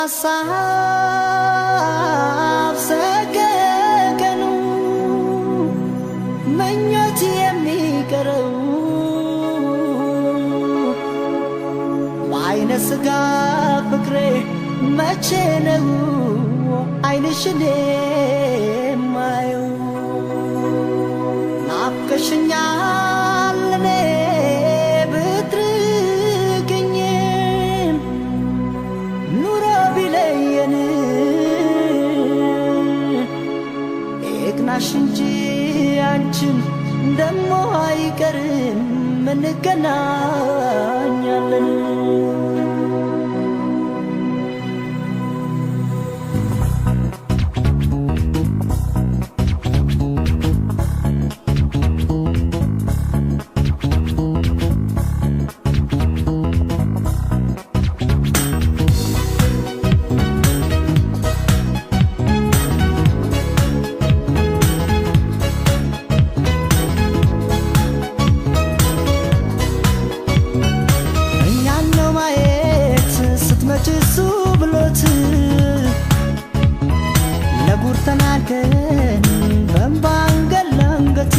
Sahab sekekenu menyoti የሚቀረው በአይነ ስጋ ፍቅሬ መቼ ነው አይንሽን የማየው ናፍቀሽኛል እኔ ብትርቅኝም ኑሮ ቢለየን እቅናሽ እንጂ አንቺን ደሞ አይቀርም እንገናኛለን ተናገን በእንባንገላንገት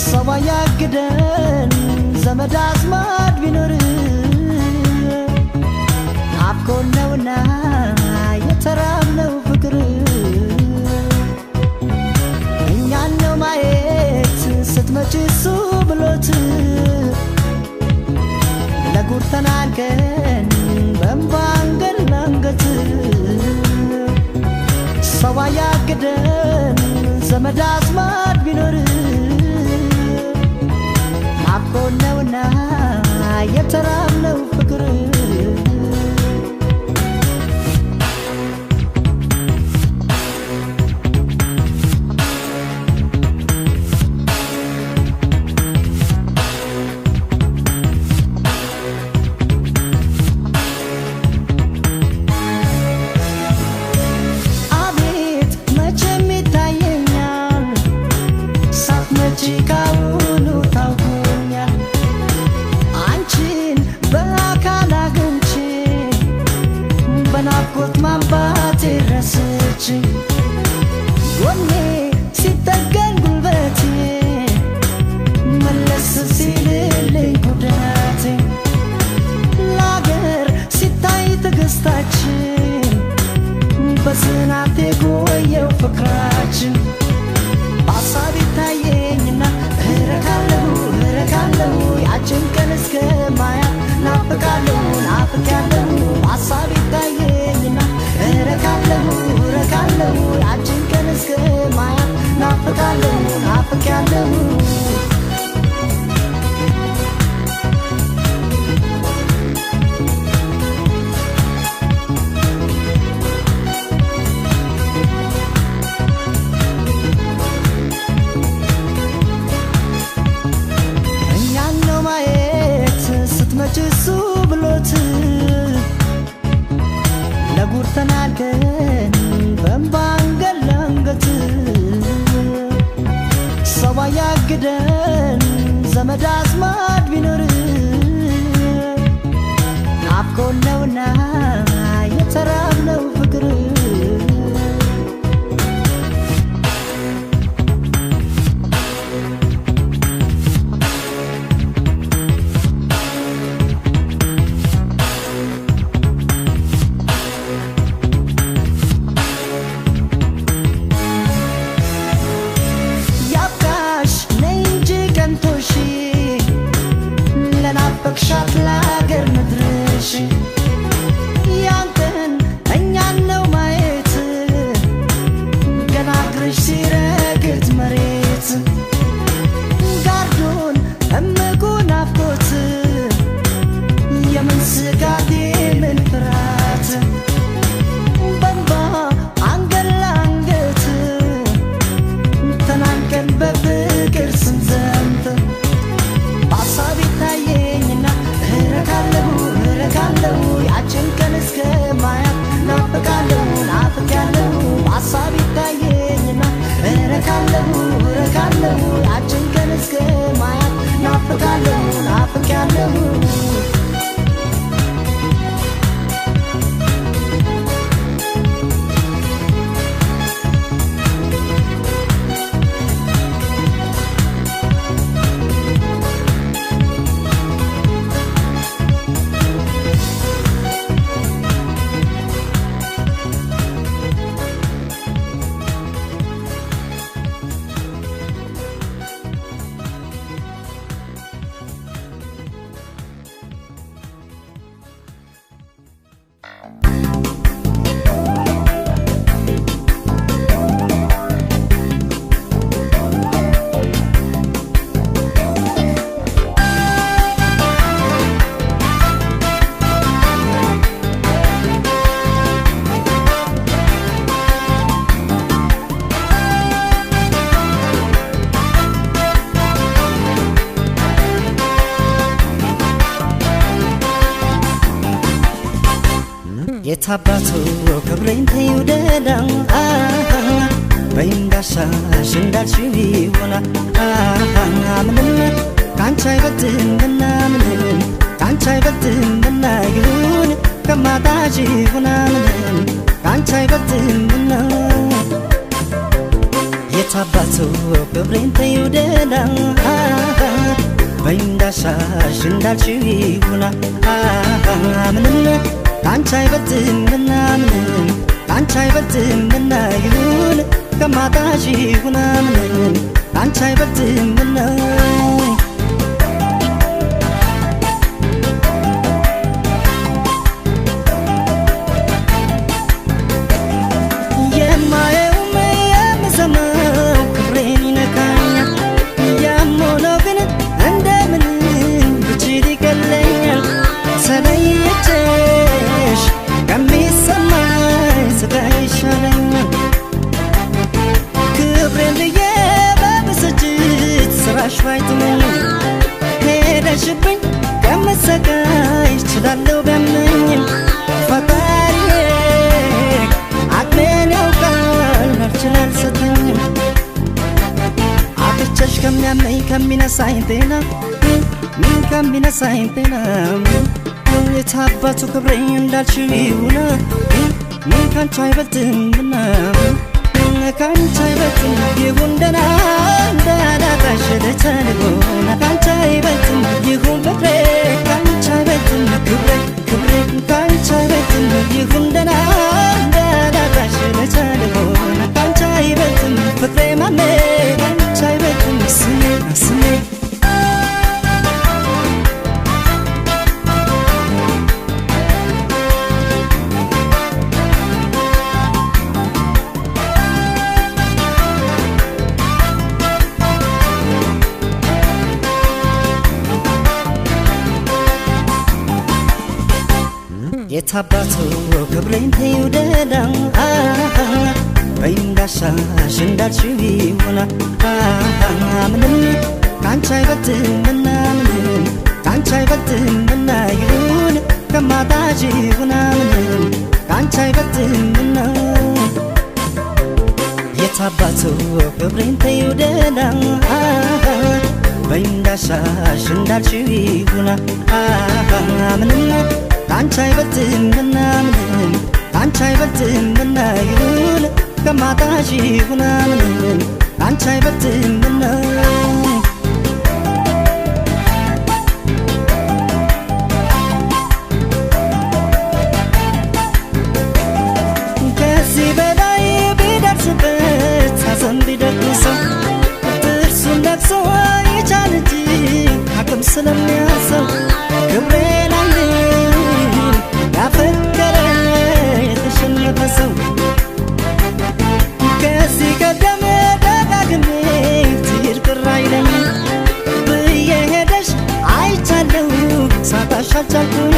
ሰው ያግደን ዘመድ አዝማድ ቢኖር ናፍቆን ነውና የተራብነው ፍቅር እኛን ነው ማየት ስትመጪ እሱ ብሎት ለጉር ተናገን በእንባንገላንገት ሰው ያግደን ዘመድ አዝማድ ቢኖር ናፍቆን ነውና የተራብነው ፍቅር ቺካውኑ ታውቁኛል አንቺን በአካል አግኝቼ በናፍቆት ማንባቴ ረስቼ ጎኔ ሲጠገን ጉልበቴ መለስ ሲልልኝ ጉዳቴ ለአገር ሲታይ ትዕግስታችን በጽናት የቆየው ፍቅራችን በሀሳብ ይታየኝና እረካለሁ ያችን ቀን እስከማያት ናፍቃለሁ በሀሳብ ይታየኝና እረካለሁ ያችን ቀን እስከማያት ናፍቃለሁ ስትመጪ ብሎት ለጉር ተናገን በእንባንገላንገት ሰው የታባቱ ክብሬን ተይውደዳ በይንዳሻሽ እንዳልሽው ይሆናል ምንም ካንቺ አይበልጥምና ምንም ካንቺ አይበልጥምና ይሁን ከማጣሽ ይሁን ምንም ካንቺ አይበልጥምና የታባቱ ክብሬን ተይውደዳ በይንዳሻሽ እንዳልሽው ይሆናል ምንም ካንቺ አይበልጥምና ምንም ካንቺ አይበልጥምና ይሁን ከማጣሽ ይሁን ምንም ካንቺ አይበልጥምና የማየውም የምሰማው ክብሬን ይነካኛል ያም ሆኖ ግን እንደምንም ብችል ይቀለኛል ተለይቼሽ ከሚሰማኝ ስቃይ ይሻለኛል ክብሬን ብዬ በብስጭት ስራሽ ባይጥመኝ ሄደሽብኝ ከምሰቃይ እችላለሁ ቢያመኝም ፈጣሪዬ አቅሜን ያውቃል አልችል አልሰጠኝም አጥቼሽ ከሚያመኝ ከሚነሳኝ ጤና ከሚነሳኝ ጤና የታባቱ ክብሬ እንዳልሽው ይሁን ካንቺ አይበልጥምና ካንቺ አይበልጥም ይሁን ደህና እንዳላጣሽ ልተንጎና ካንቺ አይበልጥም ይሁን ፍቅሬ ካንቺ አይበልጥም ክብሬ ክብሬ ካንቺ አይበልጥም ይሁን ደህና እንዳላጣሽ ልተንጎና ካንቺ አይበልጥም ፍቅሬ ማሜ ካንቺ አይበልጥም ስሜ ስሜ የታባቱ ክብሬን ተይውደዳ በይንዳሻሽ እንዳልሽው ይሆናል ምንም ካንቺ አይበልጥምና ምንም ካንቺ አይበልጥምና ይሁን ከማጣሽ ይሁን ምንም ካንቺ አይበልጥምና የታባቱ ክብሬን ተይውደዳ በይንዳሻሽ እንዳልሽው ይሆናል ምንም ካንቺ አይበልጥምና ምንም ካንቺ አይበልጥምና ይሁን ከማጣሽ ይሁን ምንም ካንቺ አይበልጥምና ከዚህ በላይ ቢደርስበት ሐዘን ቢደግሰው ጥርሱን ነክሶ ይቻል እንጂ አቅም ስለሚያንሰው ክብሬን ያፈቀረ የተሸነፈ ሰው ከዚህ ቀደም ደጋግሜ ትሄድ ቅር አይለኝም ብዬ ሄደሽ አይቻለሁ ሳጣሽ አልቻልኩም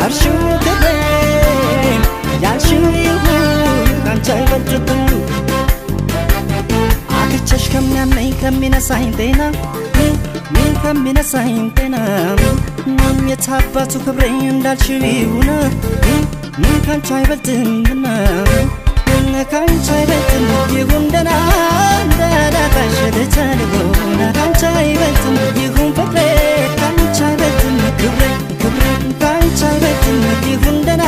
እርሺው ክብሬን ያልሺው ይሁን ካንቺ አይበልጥብኝ አጥቼሽ ከሚያመኝ ከሚነሳኝ ጤና ከሚነሳኝ ጤና የታባቱ ክብሬ እንዳልሽው ይሁን ካንቺ አይበልጥምና ካንቺ አይበልጥም ይሁን ደህና እንዳላጣሽ ልተንጎና ካንቺ አይበልጥም ይሁን ፍቅሬ ካንቺ አይበልጥም ክብሬ ክብሬ ካንቺ አይበልጥም ይሁን ደህና